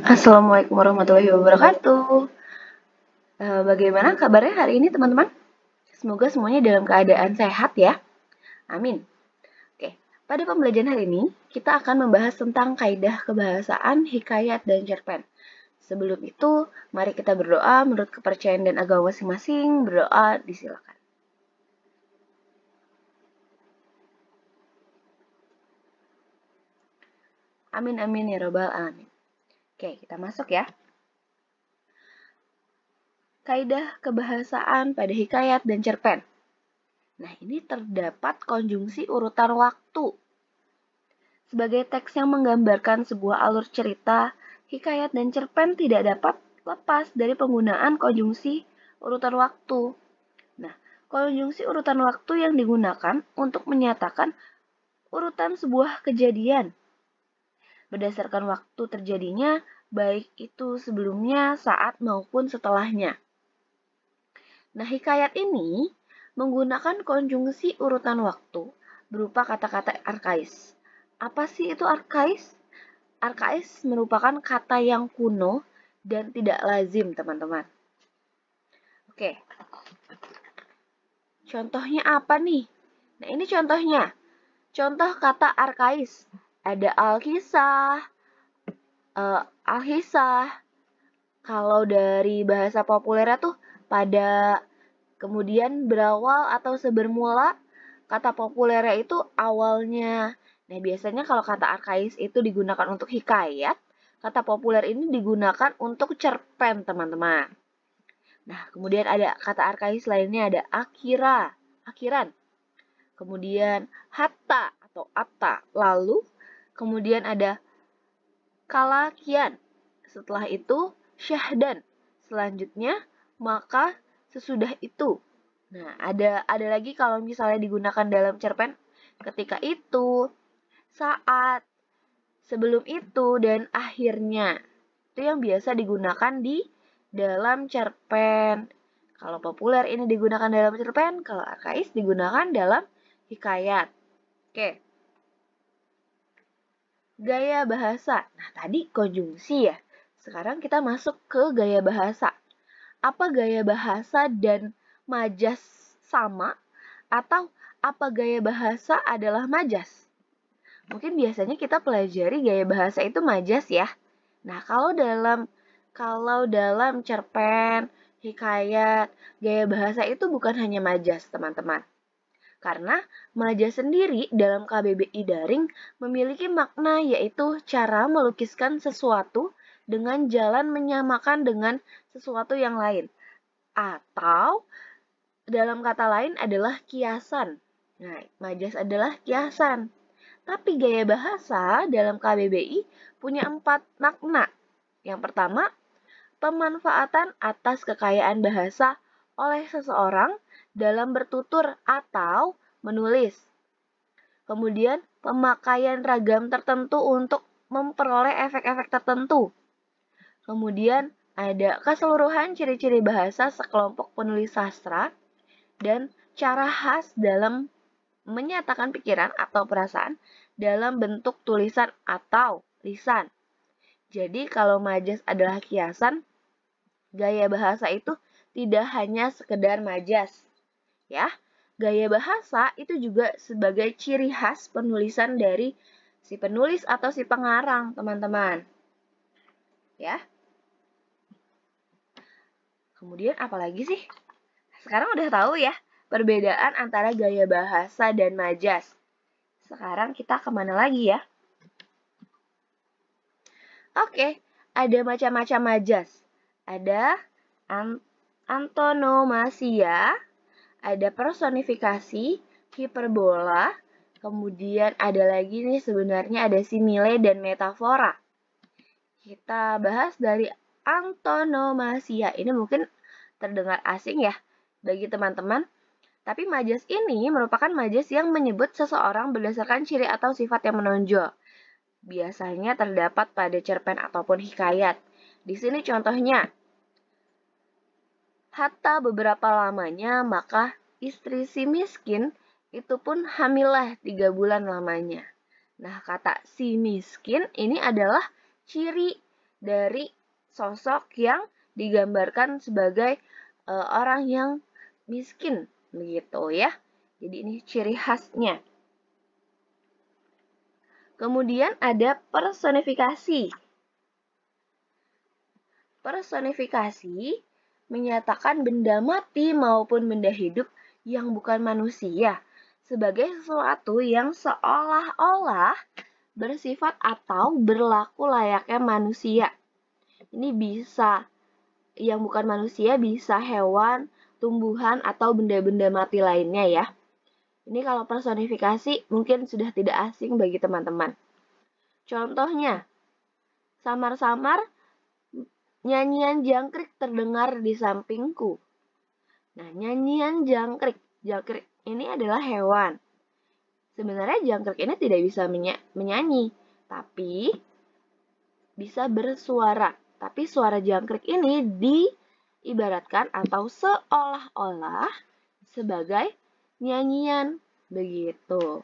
Assalamualaikum warahmatullahi wabarakatuh. Bagaimana kabarnya hari ini teman-teman? Semoga semuanya dalam keadaan sehat ya. Amin. Oke, pada pembelajaran hari ini kita akan membahas tentang kaidah kebahasaan, hikayat, dan cerpen. Sebelum itu, mari kita berdoa menurut kepercayaan dan agama masing-masing. Berdoa, disilakan. Amin amin ya robbal alamin. Oke, kita masuk ya. Kaidah kebahasaan pada hikayat dan cerpen. Nah, ini terdapat konjungsi urutan waktu. Sebagai teks yang menggambarkan sebuah alur cerita, hikayat dan cerpen tidak dapat lepas dari penggunaan konjungsi urutan waktu. Nah, konjungsi urutan waktu yang digunakan untuk menyatakan urutan sebuah kejadian berdasarkan waktu terjadinya, baik itu sebelumnya, saat, maupun setelahnya. Nah, hikayat ini menggunakan konjungsi urutan waktu berupa kata-kata arkais. Apa sih itu arkais? Arkais merupakan kata yang kuno dan tidak lazim, teman-teman. Oke. Contohnya apa nih? Nah, ini contohnya. Contoh kata arkais. Ada alkisah, alhisah. Kalau dari bahasa populernya tuh pada kemudian berawal atau sebermula, kata populernya itu awalnya. Nah, biasanya kalau kata arkais itu digunakan untuk hikayat, kata populer ini digunakan untuk cerpen, teman-teman. Nah, kemudian ada kata arkais lainnya, ada akhiran. Kemudian hatta atau atta. Lalu, kemudian ada kalakian. Setelah itu, syahdan. Selanjutnya, maka sesudah itu. Nah, ada lagi kalau misalnya digunakan dalam cerpen, ketika itu, saat, sebelum itu, dan akhirnya. Itu yang biasa digunakan di dalam cerpen. Kalau populer ini digunakan dalam cerpen, kalau arkais digunakan dalam hikayat. Oke. Gaya bahasa. Nah, tadi konjungsi ya. Sekarang kita masuk ke gaya bahasa. Apa gaya bahasa dan majas sama? Atau apa gaya bahasa adalah majas? Mungkin biasanya kita pelajari gaya bahasa itu majas ya. Nah, kalau dalam cerpen, hikayat, gaya bahasa itu bukan hanya majas, teman-teman. Karena majas sendiri dalam KBBI daring memiliki makna, yaitu cara melukiskan sesuatu dengan jalan menyamakan dengan sesuatu yang lain. Atau dalam kata lain adalah kiasan. Nah, majas adalah kiasan. Tapi gaya bahasa dalam KBBI punya 4 makna. Yang pertama, pemanfaatan atas kekayaan bahasa oleh seseorang dalam bertutur atau menulis. Kemudian, pemakaian ragam tertentu untuk memperoleh efek-efek tertentu. Kemudian, ada keseluruhan ciri-ciri bahasa sekelompok penulis sastra dan cara khas dalam menyatakan pikiran atau perasaan dalam bentuk tulisan atau lisan. Jadi kalau majas adalah kiasan, gaya bahasa itu tidak hanya sekedar majas. Ya, gaya bahasa itu juga sebagai ciri khas penulisan dari si penulis atau si pengarang, teman-teman. Ya. Kemudian apalagi sih? Sekarang udah tahu ya perbedaan antara gaya bahasa dan majas. Sekarang kita kemana lagi ya? Oke, ada macam-macam majas. Ada antonomasia, ada personifikasi, hiperbola, kemudian ada lagi nih sebenarnya ada simile dan metafora. Kita bahas dari antonomasia. Ini mungkin terdengar asing ya bagi teman-teman. Tapi majas ini merupakan majas yang menyebut seseorang berdasarkan ciri atau sifat yang menonjol. Biasanya terdapat pada cerpen ataupun hikayat. Di sini contohnya, hatta beberapa lamanya, maka istri si miskin itu pun hamillah 3 bulan lamanya. Nah, kata si miskin ini adalah ciri dari sosok yang digambarkan sebagai orang yang miskin, begitu ya. Jadi ini ciri khasnya. Kemudian ada personifikasi. Personifikasi menyatakan benda mati maupun benda hidup yang bukan manusia sebagai sesuatu yang seolah-olah bersifat atau berlaku layaknya manusia. Ini bisa yang bukan manusia, bisa hewan, tumbuhan, atau benda-benda mati lainnya ya. Ini kalau personifikasi mungkin sudah tidak asing bagi teman-teman. Contohnya, samar-samar nyanyian jangkrik terdengar di sampingku. Nah, nyanyian jangkrik. Jangkrik ini adalah hewan. Sebenarnya jangkrik ini tidak bisa menyanyi, tapi bisa bersuara. Tapi suara jangkrik ini diibaratkan atau seolah-olah sebagai nyanyian. Begitu.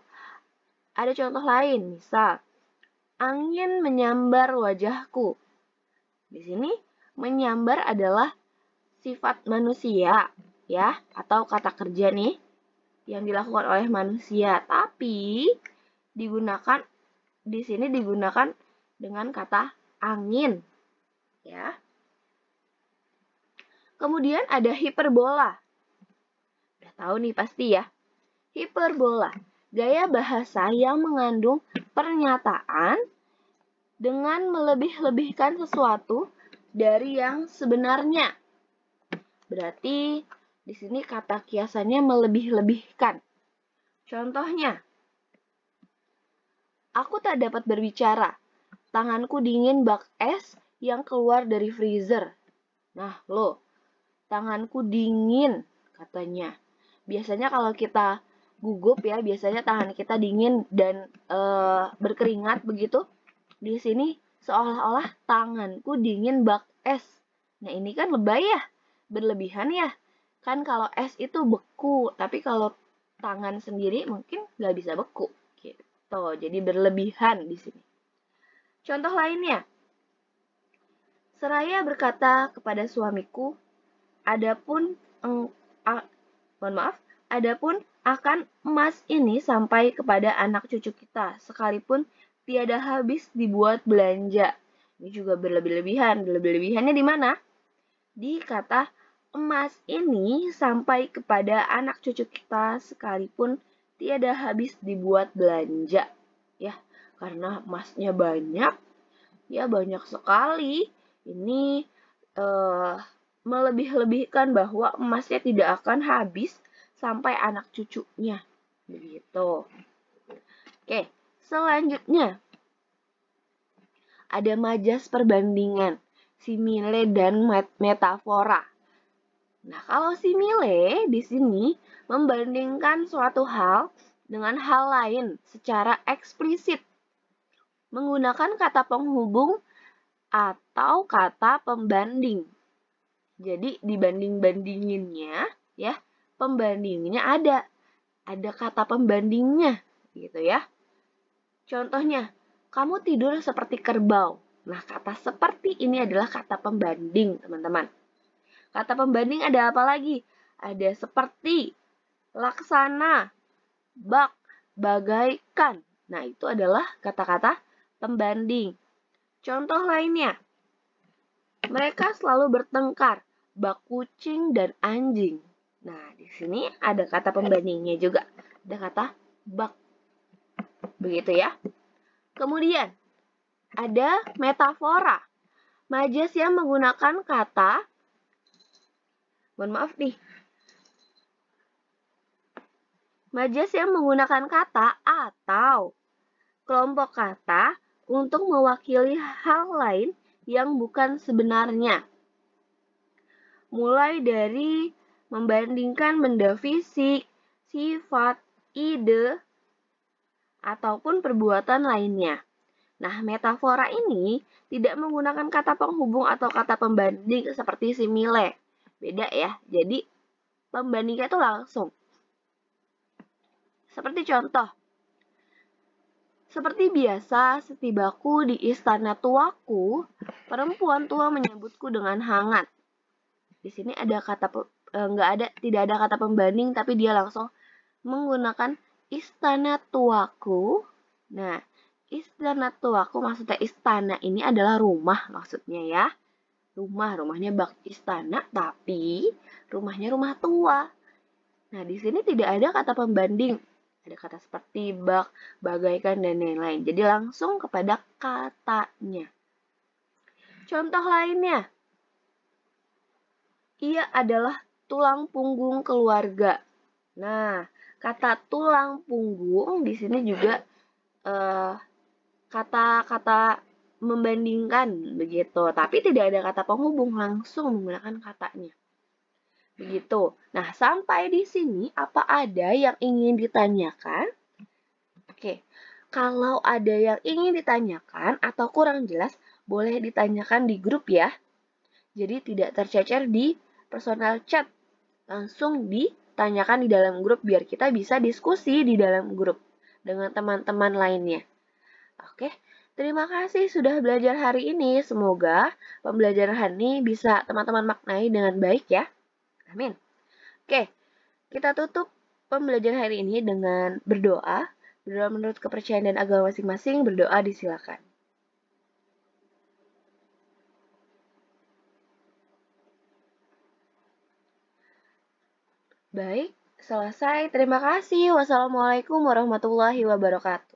Ada contoh lain, misal, angin menyambar wajahku. Di sini menyambar adalah sifat manusia ya, atau kata kerja nih yang dilakukan oleh manusia, tapi di sini digunakan dengan kata angin ya. Kemudian ada hiperbola. Udah tahu nih pasti ya. Hiperbola, gaya bahasa yang mengandung pernyataan dengan melebih-lebihkan sesuatu dari yang sebenarnya. Berarti di sini kata kiasannya melebih-lebihkan. Contohnya, aku tak dapat berbicara. Tanganku dingin bak es yang keluar dari freezer. Nah, loh, tanganku dingin katanya. Biasanya kalau kita gugup ya, biasanya tangan kita dingin dan berkeringat begitu. Di sini seolah-olah tanganku dingin bak es. Nah, ini kan lebay ya, berlebihan ya. Kan kalau es itu beku, tapi kalau tangan sendiri mungkin nggak bisa beku. Gitu. Jadi berlebihan di sini. Contoh lainnya. Seraya berkata kepada suamiku, adapun akan emas ini sampai kepada anak cucu kita, sekalipun tiada habis dibuat belanja. Ini juga berlebih-lebihan. Berlebih-lebihannya di mana? Di kata emas ini sampai kepada anak cucu kita sekalipun tiada habis dibuat belanja. Ya, karena emasnya banyak, ya banyak sekali. Ini melebih-lebihkan bahwa emasnya tidak akan habis sampai anak cucunya. Begitu. Oke, selanjutnya ada majas perbandingan, simile dan metafora. Nah, kalau simile di sini membandingkan suatu hal dengan hal lain secara eksplisit menggunakan kata penghubung atau kata pembanding. Jadi dibanding-bandinginnya ya, pembandingnya ada kata pembandingnya gitu ya. Contohnya, kamu tidur seperti kerbau. Nah, kata seperti ini adalah kata pembanding, teman-teman. Kata pembanding ada apa lagi? Ada seperti, laksana, bak, bagaikan. Nah, itu adalah kata-kata pembanding. Contoh lainnya, mereka selalu bertengkar, bak kucing dan anjing. Nah, di sini ada kata pembandingnya juga. Ada kata bak. Begitu ya. Kemudian, ada metafora. Majas yang menggunakan kata, majas yang menggunakan kata atau kelompok kata untuk mewakili hal lain yang bukan sebenarnya. Mulai dari membandingkan benda fisik, sifat, ide, ataupun perbuatan lainnya. Nah, metafora ini tidak menggunakan kata penghubung atau kata pembanding seperti simile. Beda ya, jadi pembandingnya itu langsung. Seperti contoh, Seperti biasa, setibaku di istana tuaku, perempuan tua menyambutku dengan hangat. Di sini ada kata tidak ada kata pembanding, tapi dia langsung menggunakan istana tuaku. Nah, istana tuaku maksudnya istana ini adalah rumah maksudnya ya. Rumahnya bak istana, tapi rumahnya rumah tua. Nah, di sini tidak ada kata pembanding. Ada kata seperti bak, bagaikan, dan lain-lain. Jadi langsung kepada katanya. Contoh lainnya. Ia adalah tulang punggung keluarga. Nah, kata tulang punggung di sini juga kata-kata membandingkan begitu, tapi tidak ada kata penghubung, langsung menggunakan katanya. Begitu. Nah, sampai di sini apa ada yang ingin ditanyakan? Oke. Kalau ada yang ingin ditanyakan atau kurang jelas, boleh ditanyakan di grup ya. Jadi tidak tercecer di personal chat. Langsung ditanyakan di dalam grup biar kita bisa diskusi di dalam grup dengan teman-teman lainnya. Oke, terima kasih sudah belajar hari ini. Semoga pembelajaran hari ini bisa teman-teman maknai dengan baik ya. Amin. Oke, kita tutup pembelajaran hari ini dengan berdoa. Berdoa menurut kepercayaan dan agama masing-masing. Berdoa disilakan. Baik, selesai. Terima kasih. Wassalamualaikum warahmatullahi wabarakatuh.